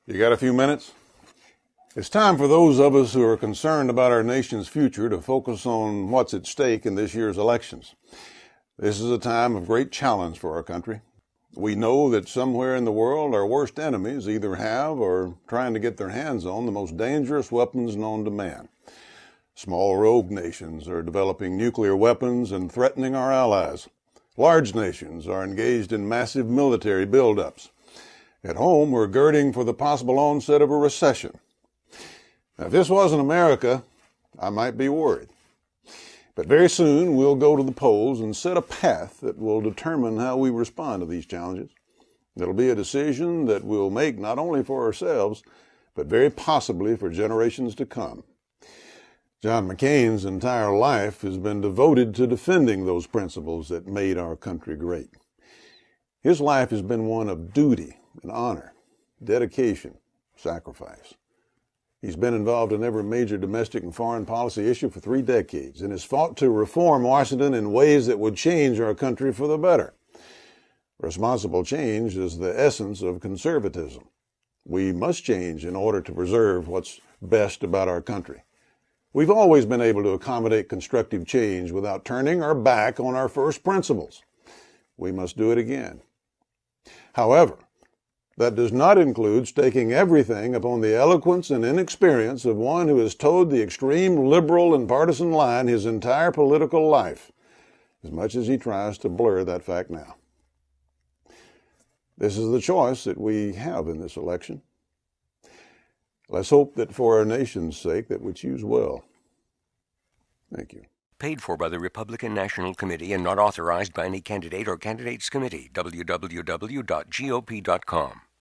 You got a few minutes? It's time for those of us who are concerned about our nation's future to focus on what's at stake in this year's elections. This is a time of great challenge for our country. We know that somewhere in the world our worst enemies either have or are trying to get their hands on the most dangerous weapons known to man. Small rogue nations are developing nuclear weapons and threatening our allies. Large nations are engaged in massive military buildups. At home, we're girding for the possible onset of a recession. Now, if this wasn't America, I might be worried. But very soon, we'll go to the polls and set a path that will determine how we respond to these challenges. It'll be a decision that we'll make not only for ourselves, but very possibly for generations to come. John McCain's entire life has been devoted to defending those principles that made our country great. His life has been one of duty and honor, dedication, sacrifice. He's been involved in every major domestic and foreign policy issue for 3 decades and has fought to reform Washington in ways that would change our country for the better. Responsible change is the essence of conservatism. We must change in order to preserve what's best about our country. We've always been able to accommodate constructive change without turning our back on our first principles. We must do it again. However, that does not include staking everything upon the eloquence and inexperience of one who has towed the extreme liberal and partisan line his entire political life, as much as he tries to blur that fact now. This is the choice that we have in this election. Let's hope that for our nation's sake that we choose well. Thank you. Paid for by the Republican National Committee and not authorized by any candidate or candidates committee. www.gop.com.